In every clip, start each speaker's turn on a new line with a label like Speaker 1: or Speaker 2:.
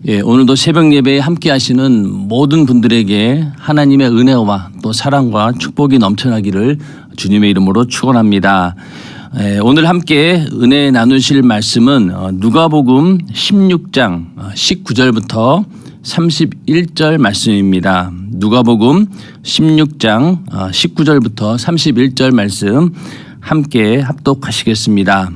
Speaker 1: 오늘도 새벽 예배에 함께 하시는 모든 분들에게 하나님의 은혜와 또 사랑과 축복이 넘쳐나기를 주님의 이름으로 축원합니다. 오늘 함께 은혜 나누실 말씀은 누가복음 16장 19절부터 31절 말씀입니다. 누가복음 16장 19절부터 31절 말씀 함께 합독하시겠습니다.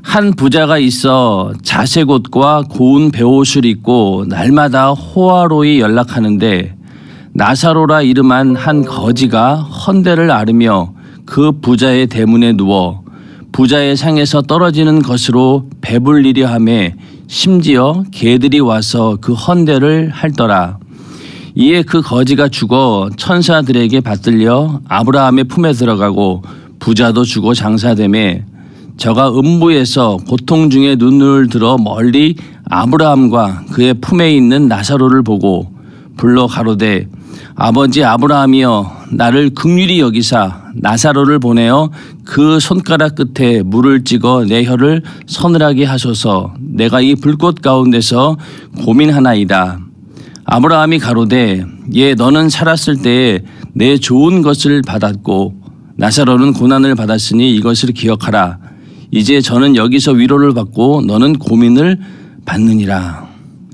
Speaker 1: 한 부자가 있어 자색 옷과 고운 베옷을 입고 날마다 호화로이 연락하는데 나사로라 이름한 한 거지가 헌대를 앓으며 그 부자의 대문에 누워 부자의 상에서 떨어지는 것으로 배불리려 하매 심지어 개들이 와서 그 헌대를 핥더라. 이에 그 거지가 죽어 천사들에게 받들려 아브라함의 품에 들어가고 부자도 죽어 장사되매 저가 음부에서 고통 중에 눈을 들어 멀리 아브라함과 그의 품에 있는 나사로를 보고 불러 가로되 아버지 아브라함이여 나를 긍휼히 여기사 나사로를 보내어 그 손가락 끝에 물을 찍어 내 혀를 서늘하게 하소서. 내가 이 불꽃 가운데서 고민하나이다. 아브라함이 가로되 예 너는 살았을 때에 내 좋은 것을 받았고 나사로는 고난을 받았으니 이것을 기억하라. 이제 저는 여기서 위로를 받고 너는 고민을 받느니라.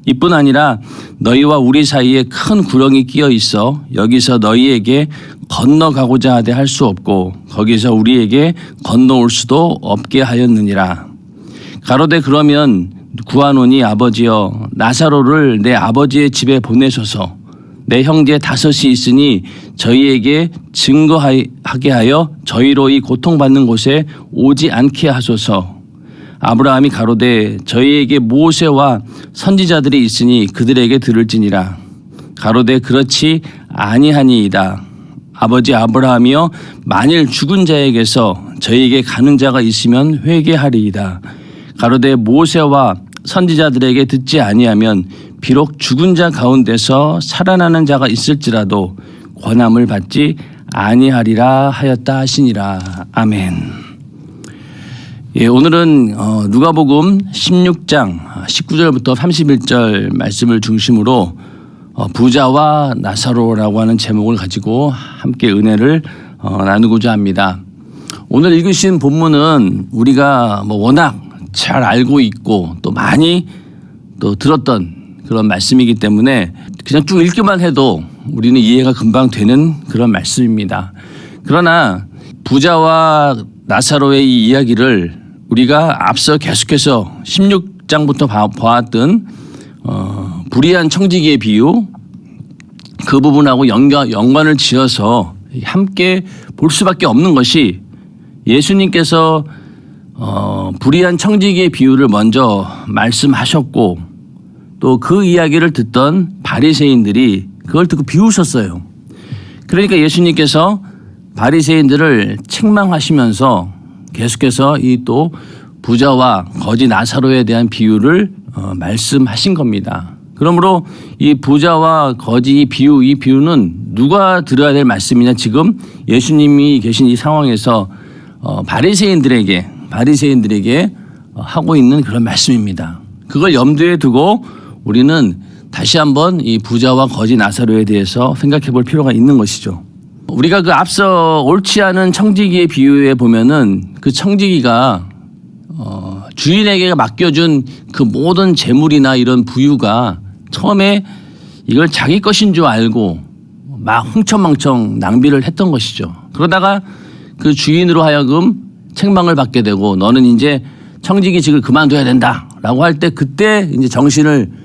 Speaker 1: 이뿐 아니라 너희와 우리 사이에 큰 구렁이 끼어 있어 여기서 너희에게 건너가고자 하되 할 수 없고 거기서 우리에게 건너올 수도 없게 하였느니라. 가로되 그러면 구하노니 아버지여 나사로를 내 아버지의 집에 보내소서. 내 형제 5이 있으니 저희에게 증거하게 하여 저희로 이 고통받는 곳에 오지 않게 하소서. 아브라함이 가로되 저희에게 모세와 선지자들이 있으니 그들에게 들을지니라. 가로되 그렇지 아니하니이다. 아버지 아브라함이여 만일 죽은 자에게서 저희에게 가는 자가 있으면 회개하리이다. 가로되 모세와 선지자들에게 듣지 아니하면 비록 죽은 자 가운데서 살아나는 자가 있을지라도 권함을 받지 아니하리라 하였다 하시니라. 아멘. 오늘은 누가복음 16장 19절부터 31절 말씀을 중심으로 부자와 나사로라고 하는 제목을 가지고 함께 은혜를 나누고자 합니다. 오늘 읽으신 본문은 우리가 워낙 잘 알고 있고 또 많이 또 들었던 그런 말씀이기 때문에 그냥 쭉 읽기만 해도 우리는 이해가 금방 되는 그런 말씀입니다. 그러나 부자와 나사로의 이 이야기를 우리가 앞서 계속해서 16장부터 보았던 불의한 청지기의 비유 그 부분하고 연관을 지어서 함께 볼 수밖에 없는 것이 예수님께서 불의한 청지기의 비유를 먼저 말씀하셨고 또 그 이야기를 듣던 바리새인들이 그걸 듣고 비웃었어요. 그러니까 예수님께서 바리새인들을 책망하시면서 계속해서 이 또 부자와 거지 나사로에 대한 비유를 말씀하신 겁니다. 그러므로 이 부자와 거지 이 비유는 누가 들어야 될 말씀이냐, 지금 예수님이 계신 이 상황에서 바리새인들에게 하고 있는 그런 말씀입니다. 그걸 염두에 두고 우리는 다시 한번 이 부자와 거지 나사로에 대해서 생각해 볼 필요가 있는 것이죠. 우리가 그 앞서 옳지 않은 청지기의 비유에 보면은 그 청지기가 주인에게 맡겨준 그 모든 재물이나 이런 부유가 처음에 이걸 자기 것인 줄 알고 막 흥청망청 낭비를 했던 것이죠. 그러다가 그 주인으로 하여금 책망을 받게 되고 너는 이제 청지기직을 그만둬야 된다라고 할 때 그때 이제 정신을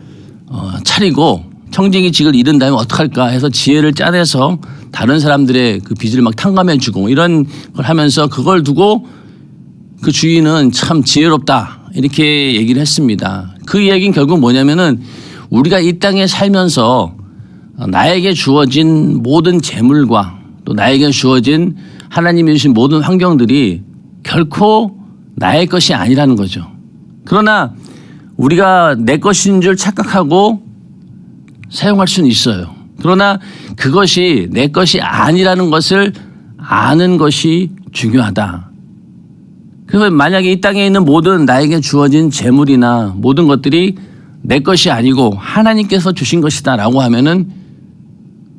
Speaker 1: 차리고 청지기직을 잃은 다음에 어떡할까 해서 지혜를 짜내서 다른 사람들의 그 빚을 막 탕감해주고 이런 걸 하면서 그걸 두고 그 주인은 참 지혜롭다 이렇게 얘기를 했습니다. 그 얘기는 결국 뭐냐면은 우리가 이 땅에 살면서 나에게 주어진 모든 재물과 또 나에게 주어진 하나님이 주신 모든 환경들이 결코 나의 것이 아니라는 거죠. 그러나 우리가 내 것인 줄 착각하고 사용할 수는 있어요. 그러나 그것이 내 것이 아니라는 것을 아는 것이 중요하다. 그래서 만약에 이 땅에 있는 모든 나에게 주어진 재물이나 모든 것들이 내 것이 아니고 하나님께서 주신 것이다라고 하면은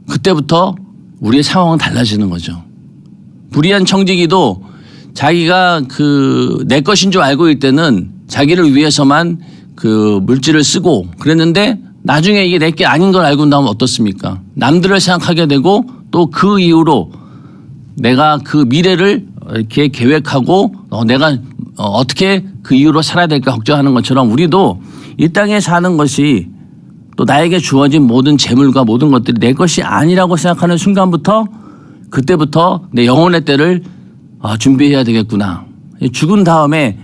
Speaker 1: 그때부터 우리의 상황은 달라지는 거죠. 불의한 청지기도 자기가 내 것인 줄 알고 있을 때는 자기를 위해서만 그 물질을 쓰고 그랬는데 나중에 이게 내 게 아닌 걸 알고 나면 어떻습니까? 남들을 생각하게 되고 또 그 이후로 내가 그 미래를 이렇게 계획하고 내가 어떻게 그 이후로 살아야 될까 걱정하는 것처럼 우리도 이 땅에 사는 것이 또 나에게 주어진 모든 재물과 모든 것들이 내 것이 아니라고 생각하는 순간부터 그때부터 내 영혼의 때를 준비해야 되겠구나. 죽은 다음에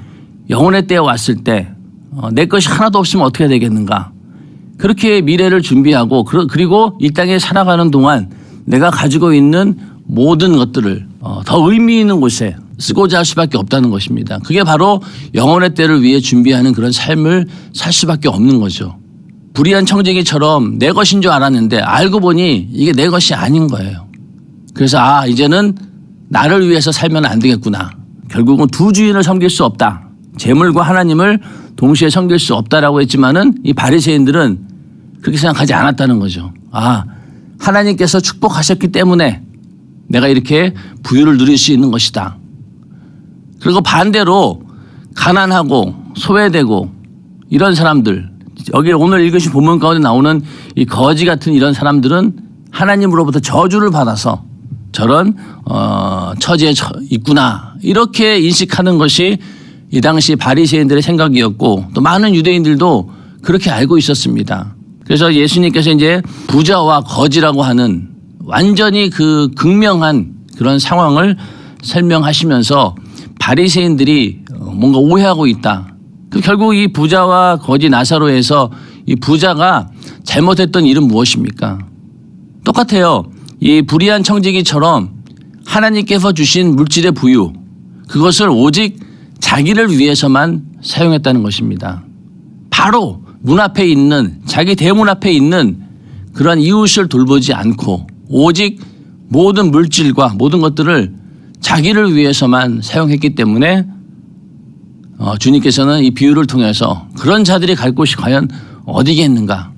Speaker 1: 영혼의 때에 왔을 때 내 것이 하나도 없으면 어떻게 되겠는가. 그렇게 미래를 준비하고 그리고 이 땅에 살아가는 동안 내가 가지고 있는 모든 것들을 더 의미 있는 곳에 쓰고자 할 수밖에 없다는 것입니다. 그게 바로 영혼의 때를 위해 준비하는 그런 삶을 살 수밖에 없는 거죠. 불의한 청지기처럼 내 것인 줄 알았는데 알고 보니 이게 내 것이 아닌 거예요. 그래서 이제는 나를 위해서 살면 안 되겠구나. 결국은 두 주인을 섬길 수 없다. 재물과 하나님을 동시에 섬길 수 없다라고 했지만은 이 바리새인들은 그렇게 생각하지 않았다는 거죠. 하나님께서 축복하셨기 때문에 내가 이렇게 부유를 누릴 수 있는 것이다. 그리고 반대로 가난하고 소외되고 이런 사람들, 여기 오늘 읽으신 본문 가운데 나오는 이 거지 같은 이런 사람들은 하나님으로부터 저주를 받아서 저런 처지에 있구나 이렇게 인식하는 것이 이 당시 바리새인들의 생각이었고 또 많은 유대인들도 그렇게 알고 있었습니다. 그래서 예수님께서 이제 부자와 거지라고 하는 완전히 그 극명한 그런 상황을 설명하시면서 바리새인들이 뭔가 오해하고 있다. 결국 이 부자와 거지 나사로에서 이 부자가 잘못했던 일은 무엇입니까? 똑같아요. 이 불의한 청지기처럼 하나님께서 주신 물질의 부유 그것을 오직 자기를 위해서만 사용했다는 것입니다. 바로 문 앞에 있는 자기 대문 앞에 있는 그런 이웃을 돌보지 않고 오직 모든 물질과 모든 것들을 자기를 위해서만 사용했기 때문에 주님께서는 이 비유를 통해서 그런 자들이 갈 곳이 과연 어디겠는가?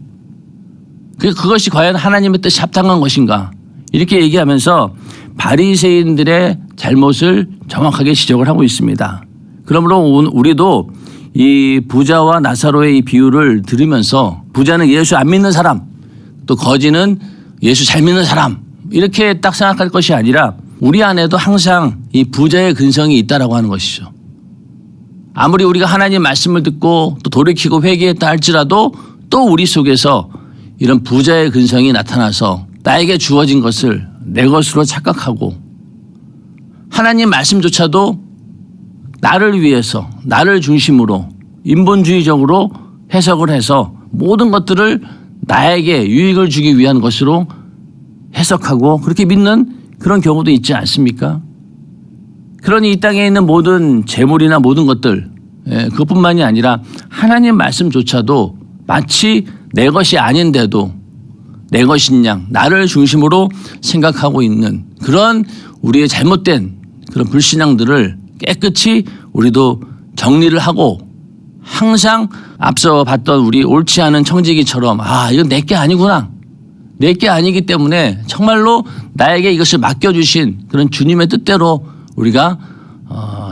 Speaker 1: 그것이 과연 하나님의 뜻이 합당한 것인가? 이렇게 얘기하면서 바리새인들의 잘못을 정확하게 지적을 하고 있습니다. 그러므로 우리도 이 부자와 나사로의 이 비유를 들으면서 부자는 예수 안 믿는 사람, 또 거지는 예수 잘 믿는 사람 이렇게 딱 생각할 것이 아니라 우리 안에도 항상 이 부자의 근성이 있다라고 하는 것이죠. 아무리 우리가 하나님 말씀을 듣고 또 돌이키고 회개했다 할지라도 또 우리 속에서 이런 부자의 근성이 나타나서 나에게 주어진 것을 내 것으로 착각하고 하나님 말씀조차도 나를 위해서 나를 중심으로 인본주의적으로 해석을 해서 모든 것들을 나에게 유익을 주기 위한 것으로 해석하고 그렇게 믿는 그런 경우도 있지 않습니까? 그러니 이 땅에 있는 모든 재물이나 모든 것들 그것뿐만이 아니라 하나님 말씀조차도 마치 내 것이 아닌데도 내 것인 양 나를 중심으로 생각하고 있는 그런 우리의 잘못된 그런 불신앙들을 깨끗이 우리도 정리를 하고 항상 앞서 봤던 우리 옳지 않은 청지기처럼 이건 내 게 아니구나. 내 게 아니기 때문에 정말로 나에게 이것을 맡겨주신 그런 주님의 뜻대로 우리가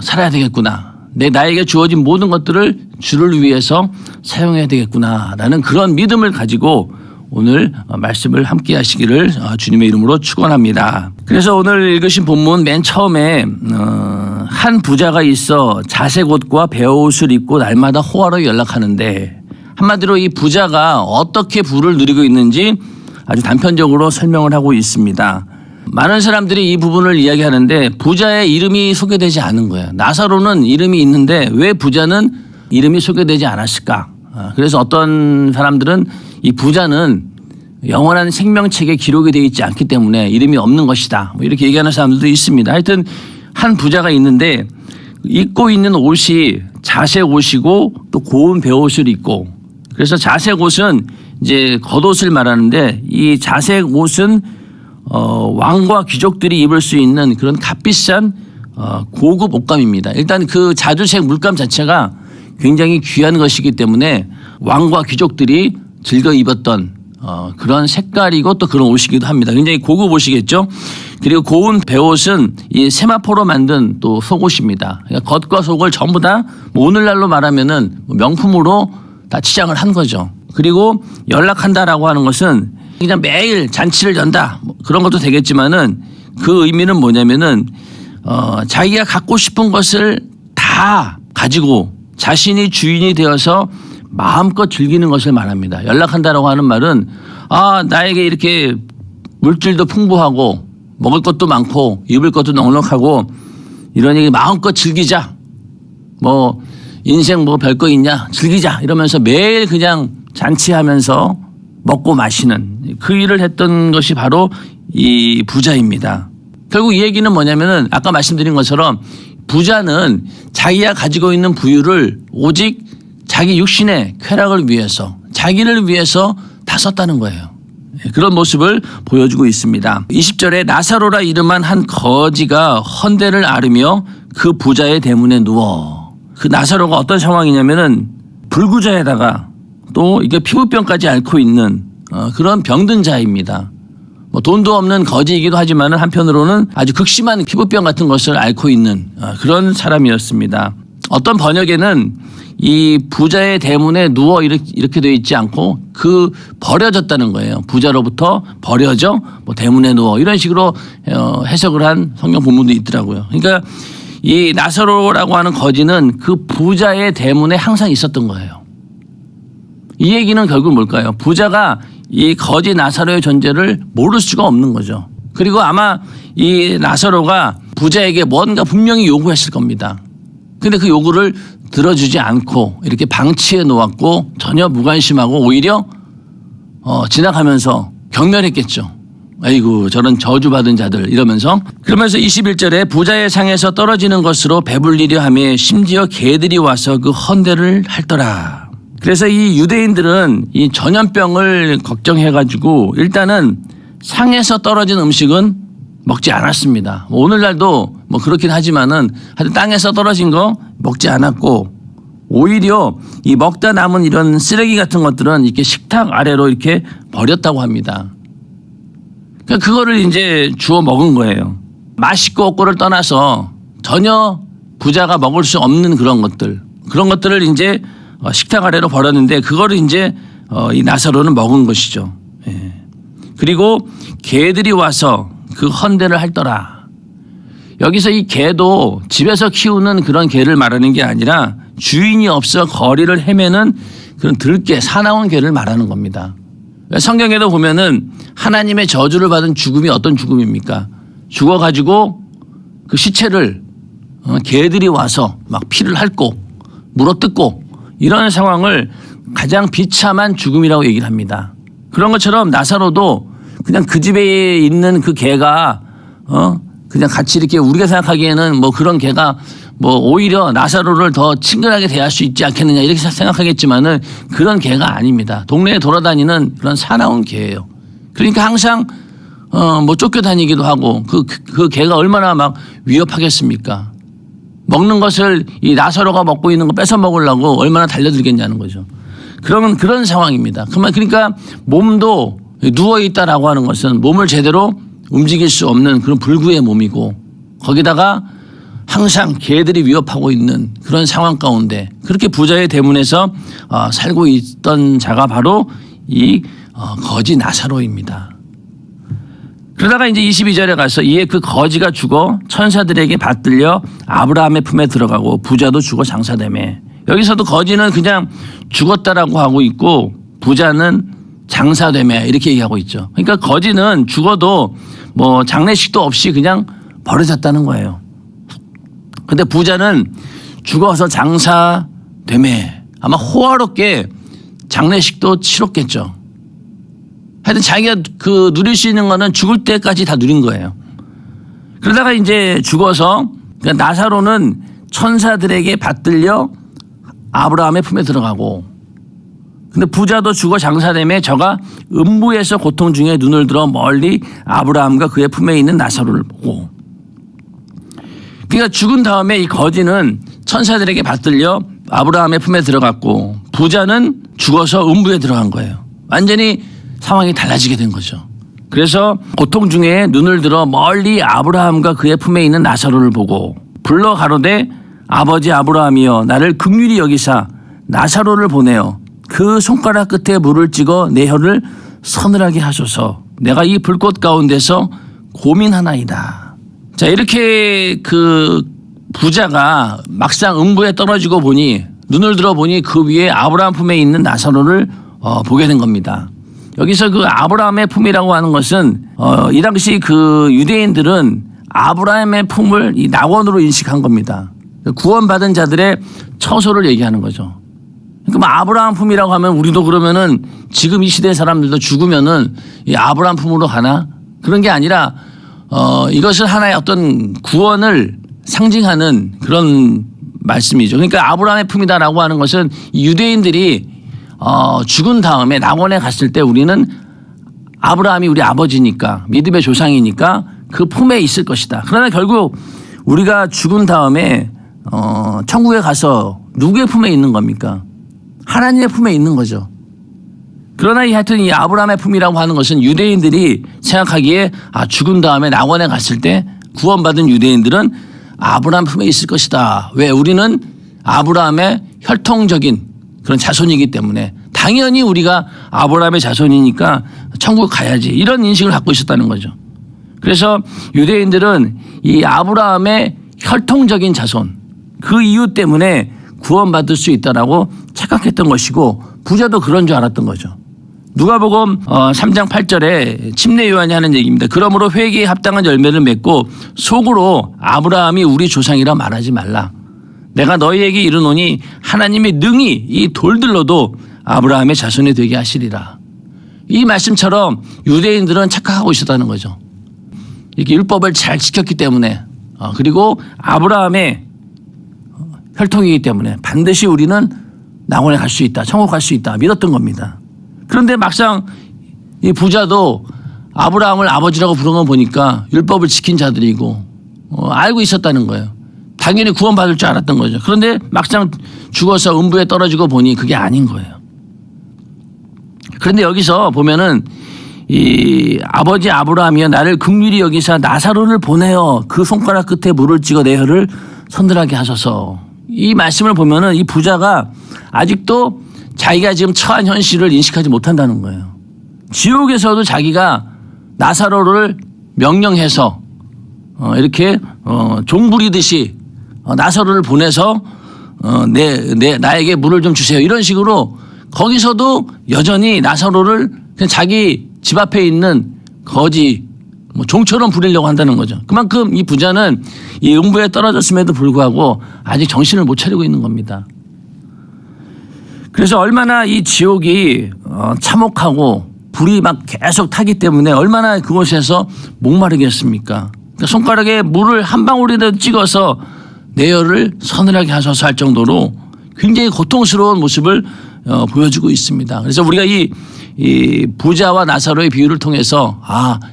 Speaker 1: 살아야 되겠구나. 나에게 주어진 모든 것들을 주를 위해서 사용해야 되겠구나라는 그런 믿음을 가지고 오늘 말씀을 함께 하시기를 주님의 이름으로 축원합니다. 그래서 오늘 읽으신 본문 맨 처음에 한 부자가 있어 자색 옷과 베옷을 입고 날마다 호화로 연락하는데 한마디로 이 부자가 어떻게 부를 누리고 있는지 아주 단편적으로 설명을 하고 있습니다. 많은 사람들이 이 부분을 이야기하는데 부자의 이름이 소개되지 않은 거예요. 나사로는 이름이 있는데 왜 부자는 이름이 소개되지 않았을까? 그래서 어떤 사람들은 이 부자는 영원한 생명책에 기록이 되어 있지 않기 때문에 이름이 없는 것이다. 이렇게 얘기하는 사람들도 있습니다. 하여튼 한 부자가 있는데 입고 있는 옷이 자색 옷이고 또 고운 베옷을 입고 그래서 자색 옷은 이제 겉옷을 말하는데 이 자색 옷은 왕과 귀족들이 입을 수 있는 그런 값비싼 고급 옷감입니다. 일단 그 자주색 물감 자체가 굉장히 귀한 것이기 때문에 왕과 귀족들이 즐겨 입었던 그런 색깔이고 또 그런 옷이기도 합니다. 굉장히 고급 옷이겠죠. 그리고 고운 베옷은 이 세마포로 만든 또 속옷입니다. 그러니까 겉과 속을 전부 다 뭐 오늘날로 말하면은 명품으로 다 치장을 한 거죠. 그리고 연락한다라고 하는 것은 그냥 매일 잔치를 연다 뭐 그런 것도 되겠지만은 그 의미는 뭐냐면은 자기가 갖고 싶은 것을 다 가지고 자신이 주인이 되어서 마음껏 즐기는 것을 말합니다. 연락한다라고 하는 말은 나에게 이렇게 물질도 풍부하고 먹을 것도 많고 입을 것도 넉넉하고 이러니 마음껏 즐기자. 뭐 인생 뭐 별거 있냐 즐기자 이러면서 매일 그냥 잔치하면서 먹고 마시는 그 일을 했던 것이 바로 이 부자입니다. 결국 이 얘기는 뭐냐면은 아까 말씀드린 것처럼 부자는 자기가 가지고 있는 부유를 오직 자기 육신의 쾌락을 위해서 자기를 위해서 다 썼다는 거예요. 그런 모습을 보여주고 있습니다. 20절에 나사로라 이름한 한 거지가 헌대를 앓으며 그 부자의 대문에 누워. 그 나사로가 어떤 상황이냐면은 불구자에다가 또 이게 피부병까지 앓고 있는 그런 병든 자입니다. 뭐 돈도 없는 거지이기도 하지만 한편으로는 아주 극심한 피부병 같은 것을 앓고 있는 그런 사람이었습니다. 어떤 번역에는 이 부자의 대문에 누워 이렇게 되어 있지 않고 그 버려졌다는 거예요. 부자로부터 버려져 뭐 대문에 누워 이런 식으로 해석을 한 성경 본문도 있더라고요. 그러니까 이 나사로라고 하는 거지는 그 부자의 대문에 항상 있었던 거예요. 이 얘기는 결국 뭘까요? 부자가 이 거지 나사로의 존재를 모를 수가 없는 거죠. 그리고 아마 이 나사로가 부자에게 뭔가 분명히 요구했을 겁니다. 근데 그 요구를 들어주지 않고 이렇게 방치해 놓았고 전혀 무관심하고 오히려 지나가면서 경멸했겠죠. 아이고 저런 저주받은 자들 이러면서 그러면서 21절에 부자의 상에서 떨어지는 것으로 배불리려 하며 심지어 개들이 와서 그 헌대를 할더라. 그래서 이 유대인들은 이 전염병을 걱정해가지고 일단은 상에서 떨어진 음식은 먹지 않았습니다. 오늘날도 뭐 그렇긴 하지만은 하여튼 땅에서 떨어진 거 먹지 않았고 오히려 이 먹다 남은 이런 쓰레기 같은 것들은 이렇게 식탁 아래로 이렇게 버렸다고 합니다. 그러니까 그거를 이제 주워 먹은 거예요. 맛있고 없고를 떠나서 전혀 부자가 먹을 수 없는 그런 것들을 이제 식탁 아래로 버렸는데 그거를 이제 이 나사로는 먹은 것이죠. 예. 그리고 개들이 와서 그 헌대를 할더라. 여기서 이 개도 집에서 키우는 그런 개를 말하는 게 아니라 주인이 없어 거리를 헤매는 그런 들개, 사나운 개를 말하는 겁니다. 성경에도 보면은 하나님의 저주를 받은 죽음이 어떤 죽음입니까? 죽어가지고 그 시체를 개들이 와서 막 피를 핥고 물어뜯고 이런 상황을 가장 비참한 죽음이라고 얘기를 합니다. 그런 것처럼 나사로도 그냥 그 집에 있는 그 개가 그냥 같이 이렇게 우리가 생각하기에는 뭐 그런 개가 뭐 오히려 나사로를 더 친근하게 대할 수 있지 않겠느냐 이렇게 생각하겠지만은 그런 개가 아닙니다. 동네에 돌아다니는 그런 사나운 개예요. 그러니까 항상 뭐 쫓겨다니기도 하고 그 개가 얼마나 막 위협하겠습니까? 먹는 것을 이 나사로가 먹고 있는 거 뺏어 먹으려고 얼마나 달려들겠냐는 거죠. 그러면 그런 상황입니다. 그러니까 몸도 누워 있다라고 하는 것은 몸을 제대로 움직일 수 없는 그런 불구의 몸이고 거기다가 항상 개들이 위협하고 있는 그런 상황 가운데 그렇게 부자의 대문에서 살고 있던 자가 바로 이 거지 나사로입니다. 그러다가 이제 22절에 가서 이에 그 거지가 죽어 천사들에게 받들려 아브라함의 품에 들어가고 부자도 죽어 장사되매. 여기서도 거지는 그냥 죽었다라고 하고 있고 부자는 장사되매 이렇게 얘기하고 있죠. 그러니까 거지는 죽어도 뭐 장례식도 없이 그냥 버려졌다는 거예요. 근데 부자는 죽어서 장사되매 아마 호화롭게 장례식도 치렀겠죠. 하여튼 자기가 그 누릴 수 있는 거는 죽을 때까지 다 누린 거예요. 그러다가 이제 죽어서 그러니까 나사로는 천사들에게 받들려 아브라함의 품에 들어가고 근데 부자도 죽어 장사되매 저가 음부에서 고통 중에 눈을 들어 멀리 아브라함과 그의 품에 있는 나사로를 보고 그러니까 죽은 다음에 이 거지는 천사들에게 받들려 아브라함의 품에 들어갔고 부자는 죽어서 음부에 들어간 거예요. 완전히 상황이 달라지게 된 거죠. 그래서 고통 중에 눈을 들어 멀리 아브라함과 그의 품에 있는 나사로를 보고 불러 가로되 아버지 아브라함이여 나를 긍휼히 여기사 나사로를 보내어 그 손가락 끝에 물을 찍어 내 혀를 서늘하게 하소서. 내가 이 불꽃 가운데서 고민하나이다. 자, 이렇게 그 부자가 막상 음부에 떨어지고 보니 눈을 들어 보니 그 위에 아브라함 품에 있는 나사로를 보게 된 겁니다. 여기서 그 아브라함의 품이라고 하는 것은 이 당시 그 유대인들은 아브라함의 품을 이 낙원으로 인식한 겁니다. 구원받은 자들의 처소를 얘기하는 거죠. 그러니까 뭐 아브라함 품이라고 하면 우리도 그러면은 지금 이 시대 사람들도 죽으면은 이 아브라함 품으로 가나? 그런 게 아니라 이것을 하나의 어떤 구원을 상징하는 그런 말씀이죠. 그러니까 아브라함의 품이다라고 하는 것은 이 유대인들이 죽은 다음에 낙원에 갔을 때 우리는 아브라함이 우리 아버지니까 믿음의 조상이니까 그 품에 있을 것이다. 그러나 결국 우리가 죽은 다음에 천국에 가서 누구의 품에 있는 겁니까? 하나님의 품에 있는 거죠. 그러나 하여튼 이 아브라함의 품이라고 하는 것은 유대인들이 생각하기에 죽은 다음에 낙원에 갔을 때 구원받은 유대인들은 아브라함 품에 있을 것이다. 왜? 우리는 아브라함의 혈통적인 그런 자손이기 때문에 당연히 우리가 아브라함의 자손이니까 천국 가야지. 이런 인식을 갖고 있었다는 거죠. 그래서 유대인들은 이 아브라함의 혈통적인 자손 그 이유 때문에 구원받을 수 있다라고 착각했던 것이고 부자도 그런 줄 알았던 거죠. 누가복음 3장 8절에 침례 요한이 하는 얘기입니다. 그러므로 회개에 합당한 열매를 맺고 속으로 아브라함이 우리 조상이라 말하지 말라. 내가 너희에게 이르노니 하나님이 능히 이 돌들로도 아브라함의 자손이 되게 하시리라. 이 말씀처럼 유대인들은 착각하고 있었다는 거죠. 이렇게 율법을 잘 지켰기 때문에 그리고 아브라함의 혈통이기 때문에 반드시 우리는 낙원에 갈 수 있다. 천국 갈 수 있다. 믿었던 겁니다. 그런데 막상 이 부자도 아브라함을 아버지라고 부른 거 보니까 율법을 지킨 자들이고 알고 있었다는 거예요. 당연히 구원받을 줄 알았던 거죠. 그런데 막상 죽어서 음부에 떨어지고 보니 그게 아닌 거예요. 그런데 여기서 보면은 이 아버지 아브라함이여 나를 긍휼히 여기사 나사로를 보내어 그 손가락 끝에 물을 찍어 내 혀를 서늘하게 하소서. 이 말씀을 보면은 이 부자가 아직도 자기가 지금 처한 현실을 인식하지 못한다는 거예요. 지옥에서도 자기가 나사로를 명령해서 이렇게 종부리듯이 나사로를 보내서 나에게 물을 좀 주세요. 이런 식으로 거기서도 여전히 나사로를 그냥 자기 집 앞에 있는 거지 종처럼 부리려고 한다는 거죠. 그만큼 이 부자는 이 음부에 떨어졌음에도 불구하고 아직 정신을 못 차리고 있는 겁니다. 그래서 얼마나 이 지옥이 참혹하고 불이 막 계속 타기 때문에 얼마나 그곳에서 목마르겠습니까? 그러니까 손가락에 물을 한 방울이라도 찍어서 내 혀를 서늘하게 하소서 할 정도로 굉장히 고통스러운 모습을 보여주고 있습니다. 그래서 우리가 이 부자와 나사로의 비유를 통해서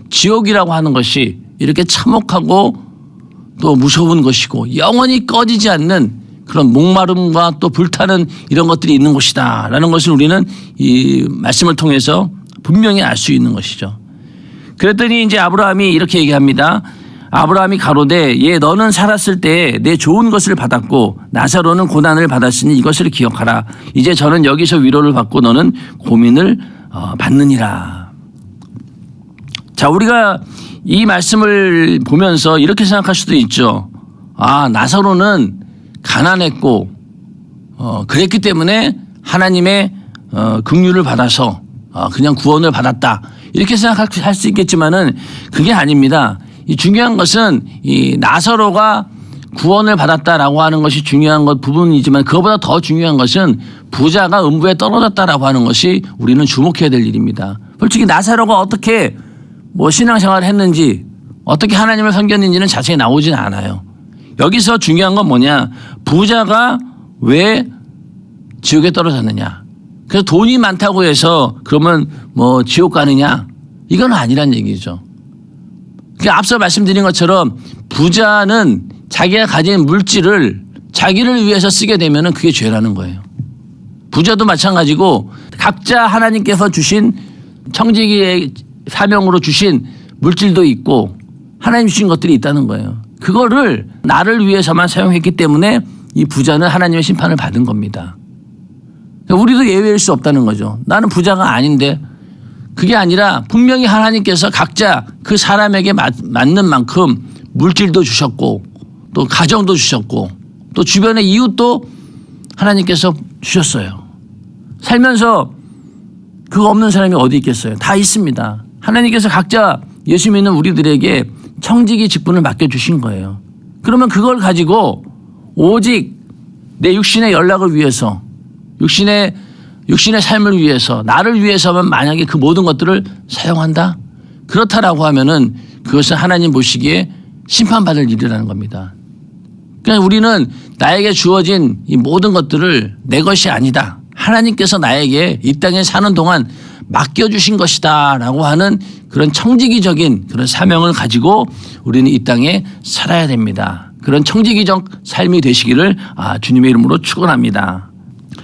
Speaker 1: 지옥이라고 하는 것이 이렇게 참혹하고 또 무서운 것이고 영원히 꺼지지 않는 그런 목마름과 또 불타는 이런 것들이 있는 곳이다 라는 것을 우리는 이 말씀을 통해서 분명히 알 수 있는 것이죠. 그랬더니 이제 아브라함이 이렇게 얘기합니다. 아브라함이 가로되 예 너는 살았을 때 내 좋은 것을 받았고 나사로는 고난을 받았으니 이것을 기억하라. 이제 저는 여기서 위로를 받고 너는 고민을 받느니라. 자, 우리가 이 말씀을 보면서 이렇게 생각할 수도 있죠. 나사로는 가난했고 그랬기 때문에 하나님의 긍휼을 받아서 그냥 구원을 받았다. 이렇게 생각할 수 있겠지만은 그게 아닙니다. 이 중요한 것은 이 나사로가 구원을 받았다라고 하는 것이 중요한 것 부분이지만 그것보다 더 중요한 것은 부자가 음부에 떨어졌다라고 하는 것이 우리는 주목해야 될 일입니다. 솔직히 나사로가 어떻게 신앙생활을 했는지 어떻게 하나님을 섬겼는지는 자세히 나오진 않아요. 여기서 중요한 건 뭐냐? 부자가 왜 지옥에 떨어졌느냐? 그래서 돈이 많다고 해서 그러면 지옥 가느냐? 이건 아니란 얘기죠. 앞서 말씀드린 것처럼 부자는 자기가 가진 물질을 자기를 위해서 쓰게 되면 그게 죄라는 거예요. 부자도 마찬가지고 각자 하나님께서 주신 청지기의 사명으로 주신 물질도 있고 하나님 주신 것들이 있다는 거예요. 그거를 나를 위해서만 사용했기 때문에 이 부자는 하나님의 심판을 받은 겁니다. 우리도 예외일 수 없다는 거죠. 나는 부자가 아닌데, 그게 아니라 분명히 하나님께서 각자 그 사람에게 맞는 만큼 물질도 주셨고 또 가정도 주셨고 또 주변의 이웃도 하나님께서 주셨어요. 살면서 그거 없는 사람이 어디 있겠어요? 다 있습니다. 하나님께서 각자 예수 믿는 우리들에게 청지기 직분을 맡겨주신 거예요. 그러면 그걸 가지고 오직 내 육신의 연락을 위해서, 육신의 삶을 위해서, 나를 위해서만 만약에 그 모든 것들을 사용한다? 그렇다라고 하면은 그것은 하나님 보시기에 심판받을 일이라는 겁니다. 그러니까 우리는 나에게 주어진 이 모든 것들을 내 것이 아니다, 하나님께서 나에게 이 땅에 사는 동안 맡겨주신 것이다 라고 하는 그런 청지기적인 그런 사명을 가지고 우리는 이 땅에 살아야 됩니다. 그런 청지기적 삶이 되시기를 주님의 이름으로 축원합니다.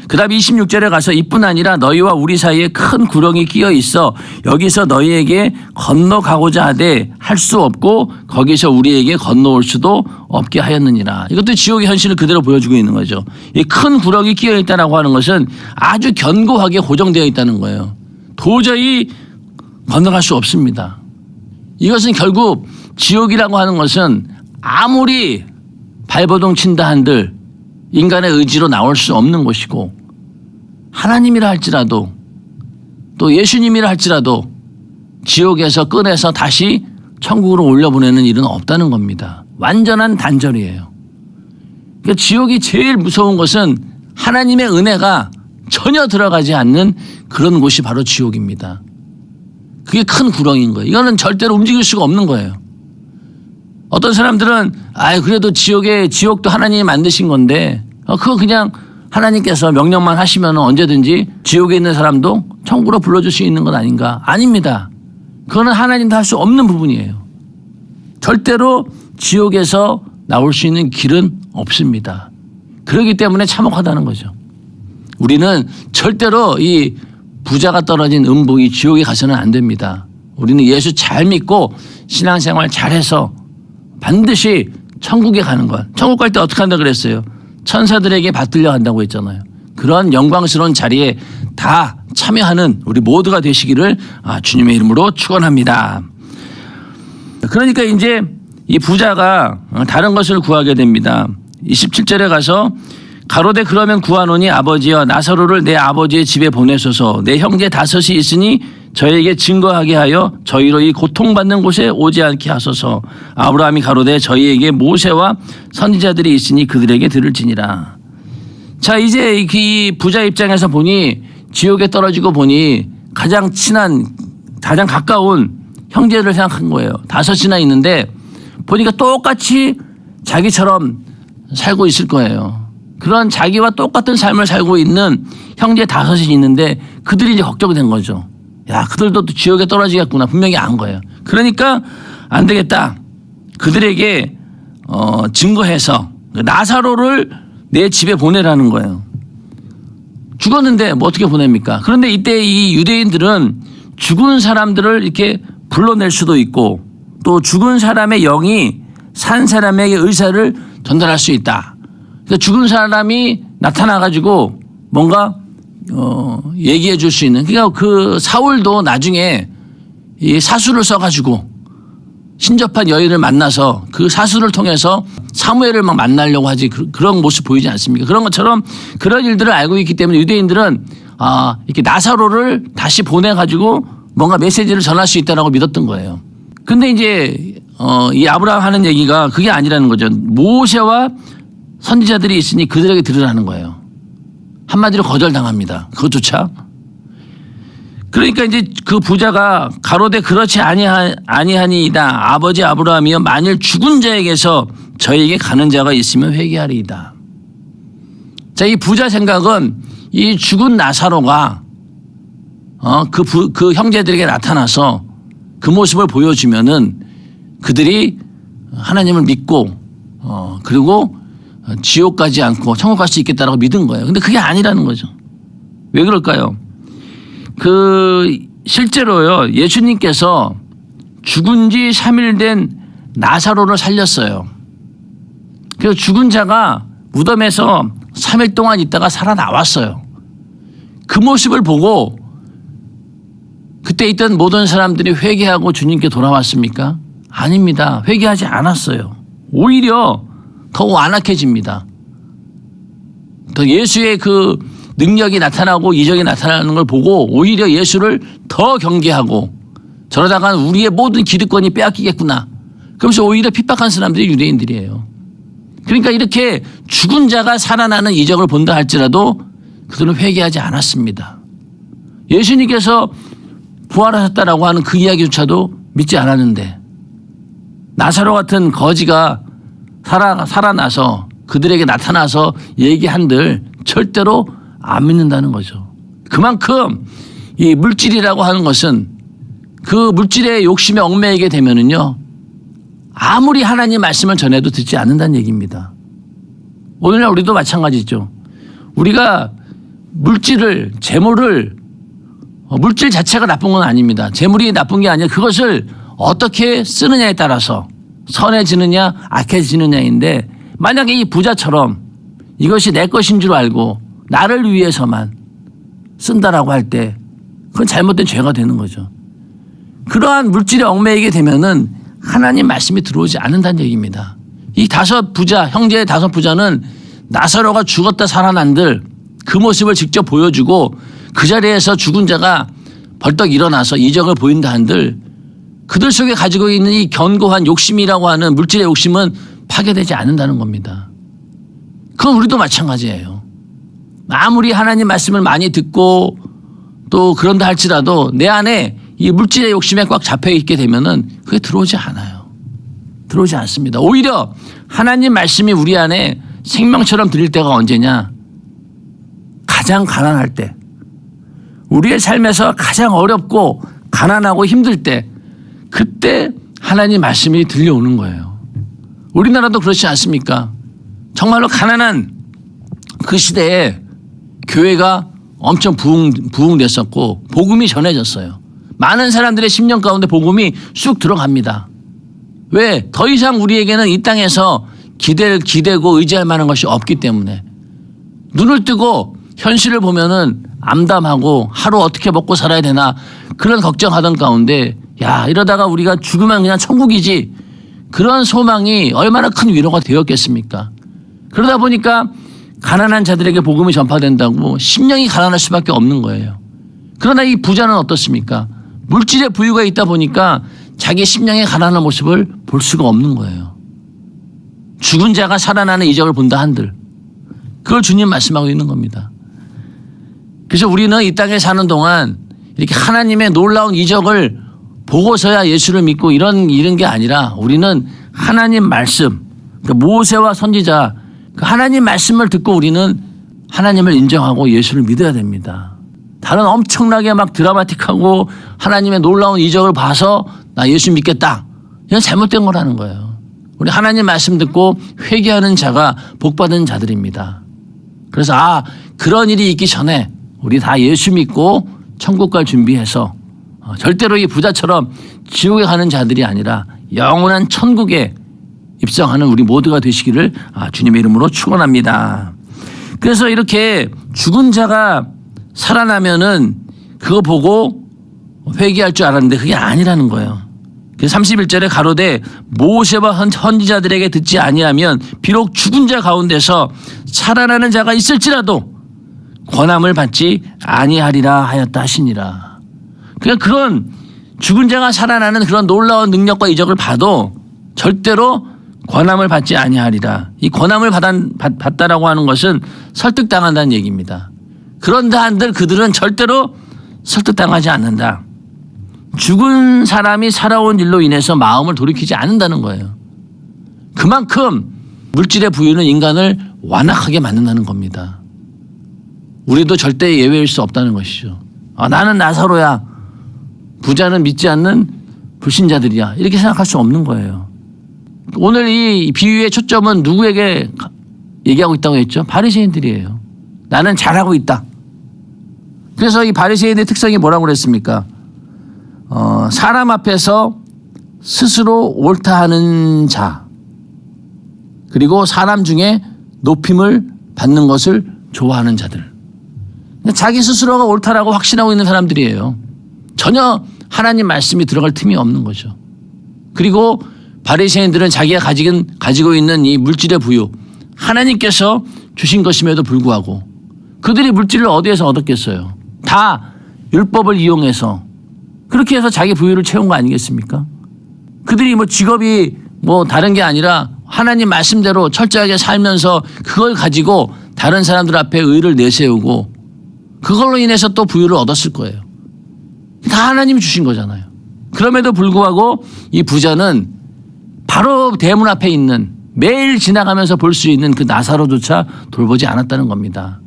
Speaker 1: 그 다음 26절에 가서 이뿐 아니라 너희와 우리 사이에 큰 구렁이 끼어 있어 여기서 너희에게 건너가고자 하되 할 수 없고 거기서 우리에게 건너올 수도 없게 하였느니라. 이것도 지옥의 현실을 그대로 보여주고 있는 거죠. 이 큰 구렁이 끼어 있다라고 하는 것은 아주 견고하게 고정되어 있다는 거예요. 도저히 건너갈 수 없습니다. 이것은 결국 지옥이라고 하는 것은 아무리 발버둥 친다 한들 인간의 의지로 나올 수 없는 곳이고, 하나님이라 할지라도 또 예수님이라 할지라도 지옥에서 꺼내서 다시 천국으로 올려보내는 일은 없다는 겁니다. 완전한 단절이에요. 그러니까 지옥이 제일 무서운 것은 하나님의 은혜가 전혀 들어가지 않는 그런 곳이 바로 지옥입니다. 그게 큰 구렁인 거예요. 이거는 절대로 움직일 수가 없는 거예요. 어떤 사람들은 그래도 지옥도 하나님이 만드신 건데 그거 그냥 하나님께서 명령만 하시면 언제든지 지옥에 있는 사람도 천국으로 불러줄 수 있는 건 아닌가? 아닙니다. 그거는 하나님도 할 수 없는 부분이에요. 절대로 지옥에서 나올 수 있는 길은 없습니다. 그렇기 때문에 참혹하다는 거죠. 우리는 절대로 이 부자가 떨어진 음부 이 지옥에 가서는 안 됩니다. 우리는 예수 잘 믿고 신앙생활 잘해서 반드시 천국에 가는 것. 천국 갈 때 어떻게 한다 그랬어요? 천사들에게 받들려 간다고 했잖아요. 그런 영광스러운 자리에 다 참여하는 우리 모두가 되시기를 주님의 이름으로 축원합니다. 그러니까 이제 이 부자가 다른 것을 구하게 됩니다. 27절에 가서 가로되 그러면 구하노니 아버지여 나사로를 내 아버지의 집에 보내소서. 내 형제 다섯이 있으니 저에게 증거하게 하여 저희로 이 고통받는 곳에 오지 않게 하소서. 아브라함이 가로되 저희에게 모세와 선지자들이 있으니 그들에게 들을지니라. 자, 이제 이 부자 입장에서 보니 지옥에 떨어지고 보니 가장 친한 가장 가까운 형제를 생각한 거예요. 다섯이나 있는데 보니까 똑같이 자기처럼 살고 있을 거예요. 그런 자기와 똑같은 삶을 살고 있는 형제 다섯이 있는데 그들이 이제 걱정이 된 거죠. 야, 그들도 또 지옥에 떨어지겠구나. 분명히 안 거예요. 그러니까 안 되겠다. 그들에게 증거해서 나사로를 내 집에 보내라는 거예요. 죽었는데 뭐 어떻게 보냅니까? 그런데 이때 이 유대인들은 죽은 사람들을 이렇게 불러낼 수도 있고 또 죽은 사람의 영이 산 사람에게 의사를 전달할 수 있다. 그러니까 죽은 사람이 나타나가지고 뭔가 얘기해 줄 수 있는. 그러니까 그 사울도 나중에 이 사수를 써가지고 신접한 여인을 만나서 그 사수를 통해서 사무엘을 막 만나려고 하지. 그런 모습 보이지 않습니까? 그런 것처럼 그런 일들을 알고 있기 때문에 유대인들은 이렇게 나사로를 다시 보내가지고 뭔가 메시지를 전할 수 있다라고 믿었던 거예요. 근데 이제 이 아브라함 하는 얘기가 그게 아니라는 거죠. 모세와 선지자들이 있으니 그들에게 들으라는 거예요. 한마디로 거절당합니다. 그것조차. 그러니까 이제 그 부자가 가로되 그렇지 아니하니이다. 아버지 아브라함이여 만일 죽은 자에게서 저에게 가는 자가 있으면 회개하리이다. 자, 이 부자 생각은 이 죽은 나사로가 그 형제들에게 나타나서 그 모습을 보여주면은 그들이 하나님을 믿고 그리고 지옥 가지 않고 천국 갈 수 있겠다라고 믿은 거예요. 근데 그게 아니라는 거죠. 왜 그럴까요? 실제로요, 예수님께서 죽은 지 3일 된 나사로를 살렸어요. 그래서 죽은 자가 무덤에서 3일 동안 있다가 살아나왔어요. 그 모습을 보고 그때 있던 모든 사람들이 회개하고 주님께 돌아왔습니까? 아닙니다. 회개하지 않았어요. 오히려 더 완악해집니다. 더 예수의 그 능력이 나타나고 이적이 나타나는 걸 보고 오히려 예수를 더 경계하고 저러다가 우리의 모든 기득권이 빼앗기겠구나. 그러면서 오히려 핍박한 사람들이 유대인들이에요. 그러니까 이렇게 죽은 자가 살아나는 이적을 본다 할지라도 그들은 회개하지 않았습니다. 예수님께서 부활하셨다라고 하는 그 이야기조차도 믿지 않았는데 나사로 같은 거지가 살아나서 그들에게 나타나서 얘기한들 절대로 안 믿는다는 거죠. 그만큼 이 물질이라고 하는 것은 그 물질의 욕심에 얽매이게 되면은요, 아무리 하나님 말씀을 전해도 듣지 않는다는 얘기입니다. 오늘날 우리도 마찬가지죠. 우리가 물질을, 재물을, 물질 자체가 나쁜 건 아닙니다. 재물이 나쁜 게 아니라 그것을 어떻게 쓰느냐에 따라서 선해지느냐 악해지느냐인데, 만약에 이 부자처럼 이것이 내 것인 줄 알고 나를 위해서만 쓴다라고 할 때 그건 잘못된 죄가 되는 거죠. 그러한 물질에 얽매이게 되면은 하나님 말씀이 들어오지 않는다는 얘기입니다. 이 5 부자, 형제의 5 부자는 나사로가 죽었다 살아난들 그 모습을 직접 보여주고 그 자리에서 죽은 자가 벌떡 일어나서 이적을 보인다 한들 그들 속에 가지고 있는 이 견고한 욕심이라고 하는 물질의 욕심은 파괴되지 않는다는 겁니다. 그건 우리도 마찬가지예요. 아무리 하나님 말씀을 많이 듣고 또 그런다 할지라도 내 안에 이 물질의 욕심에 꽉 잡혀 있게 되면은 그게 들어오지 않아요. 들어오지 않습니다. 오히려 하나님 말씀이 우리 안에 생명처럼 들릴 때가 언제냐? 가장 가난할 때, 우리의 삶에서 가장 어렵고 가난하고 힘들 때, 그때 하나님 말씀이 들려오는 거예요. 우리나라도 그렇지 않습니까? 정말로 가난한 그 시대에 교회가 엄청 부흥됐었고 복음이 전해졌어요. 많은 사람들의 심령 가운데 복음이 쑥 들어갑니다. 왜? 더 이상 우리에게는 이 땅에서 기대고 의지할 만한 것이 없기 때문에 눈을 뜨고 현실을 보면은 암담하고 하루 어떻게 먹고 살아야 되나 그런 걱정하던 가운데 야, 이러다가 우리가 죽으면 그냥 천국이지, 그런 소망이 얼마나 큰 위로가 되었겠습니까? 그러다 보니까 가난한 자들에게 복음이 전파된다고 심령이 가난할 수밖에 없는 거예요. 그러나 이 부자는 어떻습니까? 물질의 부유가 있다 보니까 자기 심령의 가난한 모습을 볼 수가 없는 거예요. 죽은 자가 살아나는 이적을 본다 한들 그걸 주님 말씀하고 있는 겁니다. 그래서 우리는 이 땅에 사는 동안 이렇게 하나님의 놀라운 이적을 보고서야 예수를 믿고 이런 게 아니라 우리는 하나님 말씀, 모세와 선지자 그 하나님 말씀을 듣고 우리는 하나님을 인정하고 예수를 믿어야 됩니다. 다른 엄청나게 막 드라마틱하고 하나님의 놀라운 이적을 봐서 나 예수 믿겠다, 이건 잘못된 거라는 거예요. 우리 하나님 말씀 듣고 회개하는 자가 복받은 자들입니다. 그래서 그런 일이 있기 전에 우리 다 예수 믿고 천국 갈 준비해서 절대로 이 부자처럼 지옥에 가는 자들이 아니라 영원한 천국에 입성하는 우리 모두가 되시기를 주님의 이름으로 축원합니다. 그래서 이렇게 죽은 자가 살아나면은 그거 보고 회개할 줄 알았는데 그게 아니라는 거예요. 31절에 가로되 모세와 선지자들에게 듣지 아니하면 비록 죽은 자 가운데서 살아나는 자가 있을지라도 권함을 받지 아니하리라 하였다 하시니라. 그러니까 그런 죽은 자가 살아나는 그런 놀라운 능력과 이적을 봐도 절대로 권함을 받지 아니하리라. 이 권함을 받다라고 하는 것은 설득당한다는 얘기입니다. 그런다 한들 그들은 절대로 설득당하지 않는다. 죽은 사람이 살아온 일로 인해서 마음을 돌이키지 않는다는 거예요. 그만큼 물질의 부유는 인간을 완악하게 만든다는 겁니다. 우리도 절대 예외일 수 없다는 것이죠. 나는 나사로야, 부자는 믿지 않는 불신자들이야, 이렇게 생각할 수 없는 거예요. 오늘 이 비유의 초점은 누구에게 얘기하고 있다고 했죠? 바리새인들이에요. 나는 잘하고 있다. 그래서 이 바리새인의 특성이 뭐라고 그랬습니까? 사람 앞에서 스스로 옳다 하는 자, 그리고 사람 중에 높임을 받는 것을 좋아하는 자들. 자기 스스로가 옳다라고 확신하고 있는 사람들이에요. 전혀 하나님 말씀이 들어갈 틈이 없는 거죠. 그리고 바리새인들은 자기가 가지고 있는 이 물질의 부유, 하나님께서 주신 것임에도 불구하고 그들이 물질을 어디에서 얻었겠어요? 다 율법을 이용해서 그렇게 해서 자기 부유를 채운 거 아니겠습니까? 그들이 뭐 직업이 뭐 다른 게 아니라 하나님 말씀대로 철저하게 살면서 그걸 가지고 다른 사람들 앞에 의를 내세우고 그걸로 인해서 또 부유를 얻었을 거예요. 다 하나님이 주신 거잖아요. 그럼에도 불구하고 이 부자는 바로 대문 앞에 있는 매일 지나가면서 볼 수 있는 그 나사로조차 돌보지 않았다는 겁니다.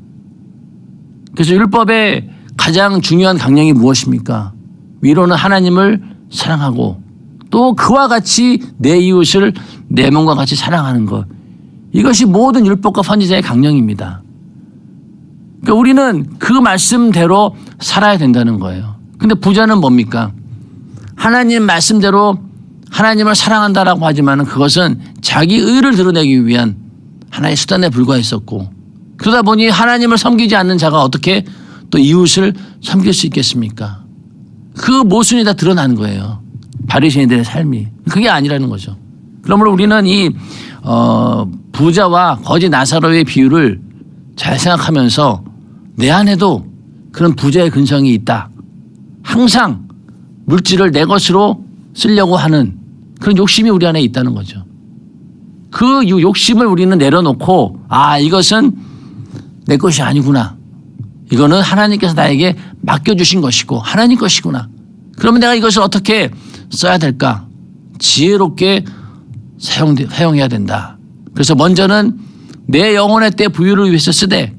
Speaker 1: 그래서 율법의 가장 중요한 강령이 무엇입니까? 위로는 하나님을 사랑하고 또 그와 같이 내 이웃을 내 몸과 같이 사랑하는 것. 이것이 모든 율법과 선지자의 강령입니다. 그러니까 우리는 그 말씀대로 살아야 된다는 거예요. 근데 부자는 뭡니까? 하나님 말씀대로 하나님을 사랑한다라고 하지만 그것은 자기 의를 드러내기 위한 하나의 수단에 불과했었고, 그러다 보니 하나님을 섬기지 않는 자가 어떻게 또 이웃을 섬길 수 있겠습니까? 그 모순이 다 드러나는 거예요. 바리새인들의 삶이. 그게 아니라는 거죠. 그러므로 우리는 이 부자와 거지 나사로의 비유를 잘 생각하면서 내 안에도 그런 부자의 근성이 있다. 항상 물질을 내 것으로 쓰려고 하는 그런 욕심이 우리 안에 있다는 거죠. 그 욕심을 우리는 내려놓고 이것은 내 것이 아니구나. 이거는 하나님께서 나에게 맡겨주신 것이고 하나님 것이구나. 그러면 내가 이것을 어떻게 써야 될까? 지혜롭게 사용해야 된다. 그래서 먼저는 내 영혼의 때 부유를 위해서 쓰되,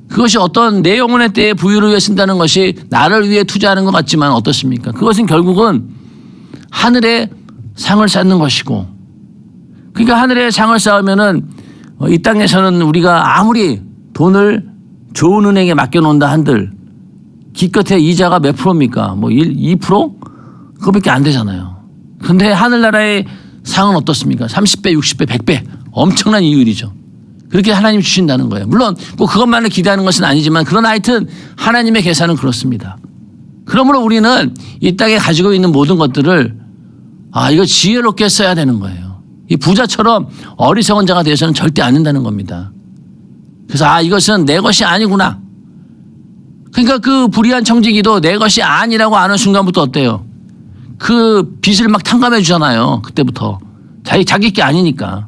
Speaker 1: 그것이 어떤 내 영혼의 때의 부유를 위해 쓴다는 것이 나를 위해 투자하는 것 같지만 어떻습니까? 그것은 결국은 하늘에 상을 쌓는 것이고, 그러니까 하늘에 상을 쌓으면은 이 땅에서는 우리가 아무리 돈을 좋은 은행에 맡겨놓는다 한들 기껏해 이자가 몇 프로입니까? 뭐 2%? 그거밖에 안 되잖아요. 그런데 하늘나라의 상은 어떻습니까? 30배, 60배, 100배 엄청난 이율이죠. 그렇게 하나님이 주신다는 거예요. 물론 꼭 그것만을 기대하는 것은 아니지만 그러나 하여튼 하나님의 계산은 그렇습니다. 그러므로 우리는 이 땅에 가지고 있는 모든 것들을 이거 지혜롭게 써야 되는 거예요. 이 부자처럼 어리석은 자가 되어서는 절대 안 된다는 겁니다. 그래서 이것은 내 것이 아니구나. 그러니까 그 불의한 청지기도 내 것이 아니라고 아는 순간부터 어때요? 그 빚을 막 탕감해 주잖아요. 그때부터. 자기 게 아니니까.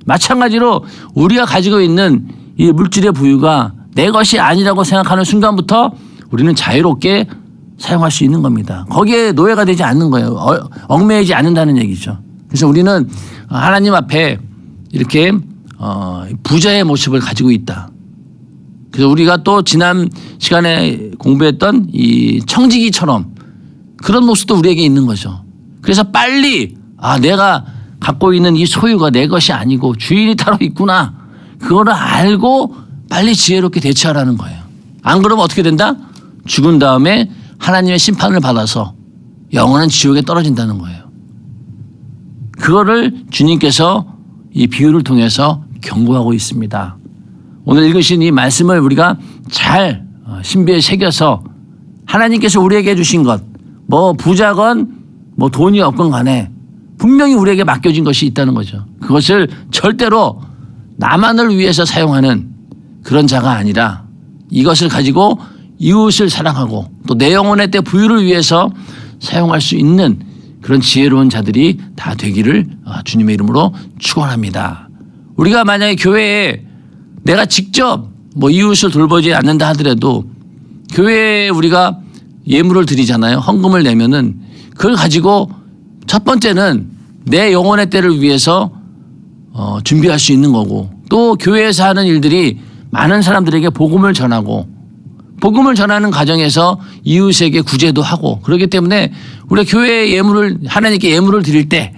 Speaker 1: 마찬가지로 우리가 가지고 있는 이 물질의 부유가 내 것이 아니라고 생각하는 순간부터 우리는 자유롭게 사용할 수 있는 겁니다. 거기에 노예가 되지 않는 거예요. 얽매이지 않는다는 얘기죠. 그래서 우리는 하나님 앞에 이렇게 부자의 모습을 가지고 있다. 그래서 우리가 또 지난 시간에 공부했던 이 청지기처럼 그런 모습도 우리에게 있는 거죠. 그래서 빨리 내가 갖고 있는 이 소유가 내 것이 아니고 주인이 따로 있구나. 그거를 알고 빨리 지혜롭게 대처하라는 거예요. 안 그러면 어떻게 된다? 죽은 다음에 하나님의 심판을 받아서 영원한 지옥에 떨어진다는 거예요. 그거를 주님께서 이 비유를 통해서 경고하고 있습니다. 오늘 읽으신 이 말씀을 우리가 잘 신비에 새겨서 하나님께서 우리에게 주신 것, 뭐 부자건 뭐 돈이 없건 간에 분명히 우리에게 맡겨진 것이 있다는 거죠. 그것을 절대로 나만을 위해서 사용하는 그런 자가 아니라 이것을 가지고 이웃을 사랑하고 또 내 영혼의 때 부유를 위해서 사용할 수 있는 그런 지혜로운 자들이 다 되기를 주님의 이름으로 축원합니다. 우리가 만약에 교회에 내가 직접 뭐 이웃을 돌보지 않는다 하더라도 교회에 우리가 예물을 드리잖아요. 헌금을 내면은 그걸 가지고 첫 번째는 내 영혼의 때를 위해서 준비할 수 있는 거고, 또 교회에서 하는 일들이 많은 사람들에게 복음을 전하고 복음을 전하는 과정에서 이웃에게 구제도 하고, 그렇기 때문에 우리가 교회에 하나님께 예물을 드릴 때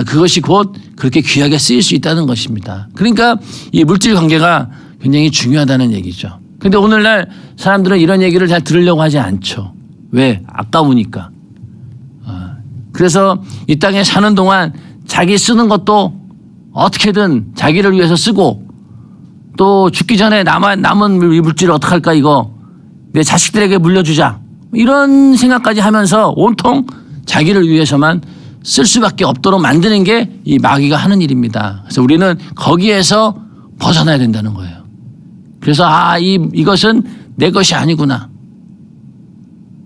Speaker 1: 그것이 곧 그렇게 귀하게 쓰일 수 있다는 것입니다. 그러니까 이 물질 관계가 굉장히 중요하다는 얘기죠. 근데 오늘날 사람들은 이런 얘기를 잘 들으려고 하지 않죠. 왜? 아까우니까. 그래서 이 땅에 사는 동안 자기 쓰는 것도 어떻게든 자기를 위해서 쓰고 또 죽기 전에 남은 물질을 어떡할까 이거 내 자식들에게 물려주자 이런 생각까지 하면서 온통 자기를 위해서만 쓸 수밖에 없도록 만드는 게 이 마귀가 하는 일입니다. 그래서 우리는 거기에서 벗어나야 된다는 거예요. 그래서 이것은 내 것이 아니구나.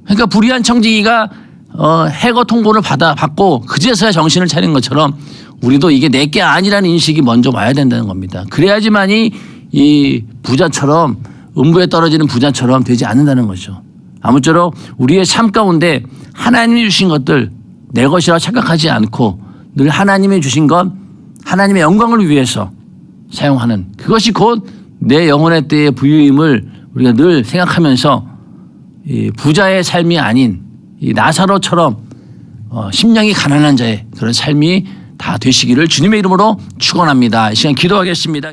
Speaker 1: 그러니까 불의한 청지기가 해고 통보를 받고 그제서야 정신을 차린 것처럼 우리도 이게 내 게 아니라는 인식이 먼저 와야 된다는 겁니다. 그래야지만이 이 부자처럼 음부에 떨어지는 부자처럼 되지 않는다는 거죠. 아무쪼록 우리의 삶 가운데 하나님이 주신 것들 내 것이라고 착각하지 않고 늘 하나님이 주신 것 하나님의 영광을 위해서 사용하는 그것이 곧 내 영혼의 때의 부유임을 우리가 늘 생각하면서 이 부자의 삶이 아닌 이 나사로처럼 심령이 가난한 자의 그런 삶이 다 되시기를 주님의 이름으로 축원합니다. 이 시간 기도하겠습니다.